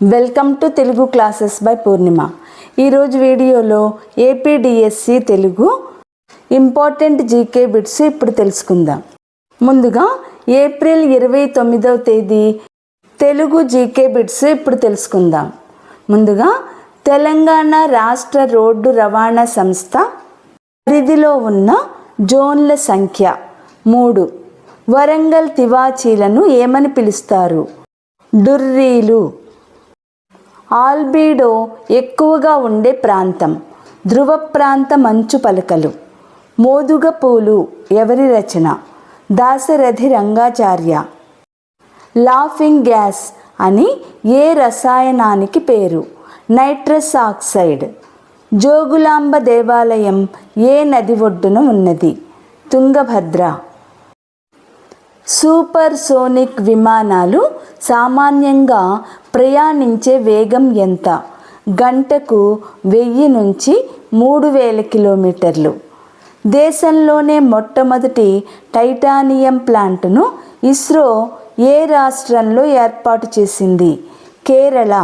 Welcome to Telugu classes by Purnima. ఈరోజు వీడియోలో APDSC Telugu important GK bits ఇప్పుడు తెలుసుకుందాం. ముందుగా ఏప్రిల్ 29వ తేదీ తెలుగు జీకే బిట్స్ ఇప్పుడు తెలుసుకుందాం. ముందుగా తెలంగాణ రాష్ట్ర రోడ్డు రవాణా సంస్థ పరిధిలో ఉన్న జోన్ల సంఖ్య 3. వరంగల్ తివాచీలను ఏమని పిలుస్తారు? డుర్రీలు. ఆల్బీడో ఎక్కువగా ఉండే ప్రాంతం? ధ్రువ ప్రాంత మంచు పలకలు. మోదుగ పూలు ఎవరి రచన? దాశరథి రంగాచార్య. లాఫింగ్ గ్యాస్ అని ఏ రసాయనానికి పేరు? Nitrous oxide. జోగులాంబ దేవాలయం ఏ నది ఒడ్డున ఉన్నది? తుంగభద్ర. సూపర్ సోనిక్ విమానాలు సామాన్యంగా ప్రయాణించే వేగం ఎంత? గంటకు 1000 నుంచి 3000 కిలోమీటర్లు. దేశంలోనే మొట్టమొదటి టైటానియం ప్లాంటును ఇస్రో ఏ రాష్ట్రంలో ఏర్పాటు చేసింది? కేరళ.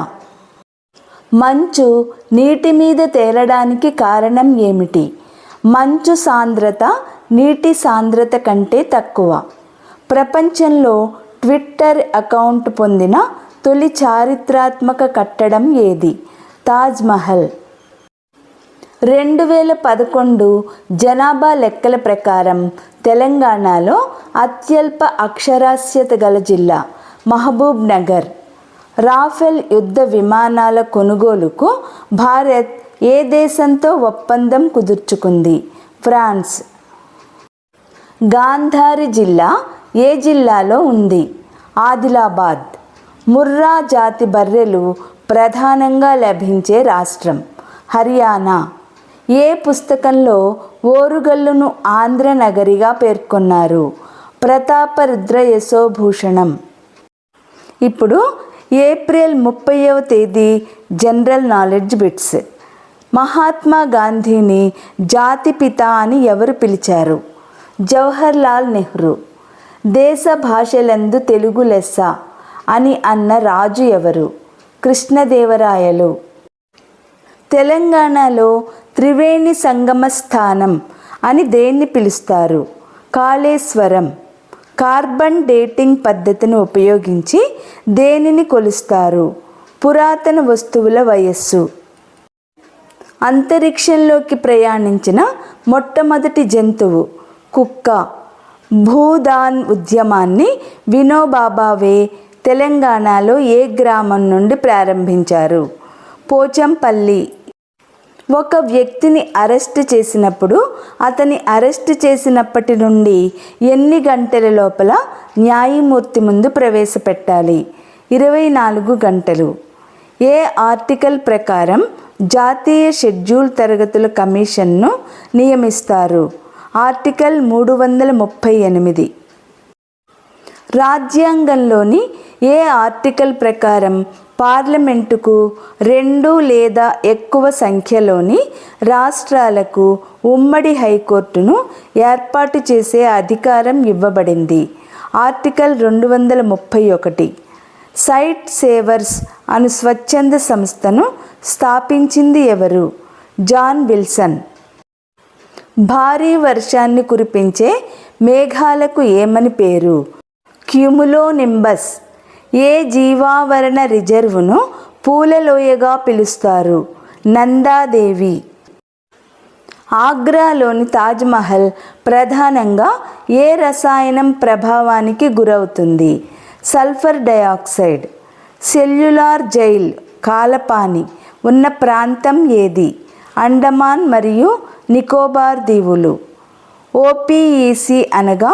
మంచు నీటి మీద తేలడానికి కారణం ఏమిటి? మంచు సాంద్రత నీటి సాంద్రత కంటే తక్కువ. ప్రపంచంలో ట్విట్టర్ అకౌంట్ పొందిన తొలి చారిత్రాత్మక కట్టడం ఏది? తాజ్మహల్. 2011 జనాభా లెక్కల ప్రకారం తెలంగాణలో అత్యల్ప అక్షరాస్యత గల జిల్లా మహబూబ్ నగర్. రాఫెల్ యుద్ధ విమానాల కొనుగోలుకు భారత్ ఏ దేశంతో ఒప్పందం కుదుర్చుకుంది? ఫ్రాన్స్. గాంధారి జిల్లా ఏ జిల్లాలో ఉంది? ఆదిలాబాద్. ముర్రా జాతి బర్రెలు ప్రధానంగా లభించే రాష్ట్రం? హర్యానా. ఏ పుస్తకంలో ఓరుగల్లును ఆంధ్ర నగరిగా పేర్కొన్నారు? ప్రతాపరుద్ర యశోభూషణం. ఇప్పుడు ఏప్రిల్ 30వ తేదీ జనరల్ నాలెడ్జ్ బిట్స్. మహాత్మా గాంధీని జాతిపిత అని ఎవరు పిలిచారు? జవహర్ లాల్ నెహ్రూ. దేశ భాషలందు తెలుగు లెస్స అని అన్న రాజు ఎవరు? కృష్ణదేవరాయలు. తెలంగాణలో త్రివేణి సంగమ స్థానం అని దేన్ని పిలుస్తారు? కాళేశ్వరం. కార్బన్ డేటింగ్ పద్ధతిని ఉపయోగించి దేనిని కొలుస్తారు? పురాతన వస్తువుల వయస్సు. అంతరిక్షంలోకి ప్రయాణించిన మొట్టమొదటి జంతువు? కుక్క. భూదాన్ ఉద్యమాన్ని వినోబాబావే తెలంగాణలో ఏ గ్రామం నుండి ప్రారంభించారు? పోచంపల్లి. ఒక వ్యక్తిని అరెస్ట్ చేసినప్పుడు అతని అరెస్ట్ చేసినప్పటి నుండి ఎన్ని గంటల లోపల న్యాయమూర్తి ముందు ప్రవేశపెట్టాలి? 24 గంటలు. ఏ ఆర్టికల్ ప్రకారం జాతీయ షెడ్యూల్ తరగతుల కమిషన్ను నియమిస్తారు? ఆర్టికల్ 338. రాజ్యాంగంలోని ఏ ఆర్టికల్ ప్రకారం పార్లమెంటుకు 2 లేదా ఎక్కువ సంఖ్యలోని రాష్ట్రాలకు ఉమ్మడి హైకోర్టును ఏర్పాటు చేసే అధికారం ఇవ్వబడింది? ఆర్టికల్ 231. సైట్ సేవర్స్ అను స్వచ్ఛంద సంస్థను స్థాపించింది ఎవరు? John Wilson. భారీ వర్షాన్ని కురిపించే మేఘాలకు ఏమని పేరు? క్యుములోనింబస్. ఏ జీవావరణ రిజర్వును పూలలోయగా పిలుస్తారు? నందాదేవి. ఆగ్రాలోని తాజ్మహల్ ప్రధానంగా ఏ రసాయనం ప్రభావానికి గురవుతుంది? Sulphur dioxide. Cellular jail Kalapani ఉన్న ప్రాంతం ఏది? అండమాన్ మరియు నికోబార్ దీవులు. ఓపీఈసీ అనగా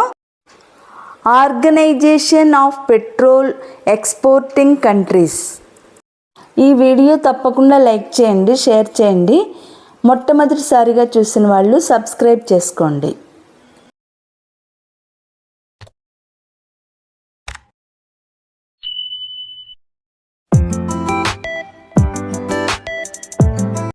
organization of petrol exporting countries. ఈ వీడియో తప్పకుండా లైక్ చేయండి, షేర్ చేయండి. మొట్టమొదటిసారిగా చూసిన వాళ్ళు సబ్స్క్రైబ్ చేసుకోండి.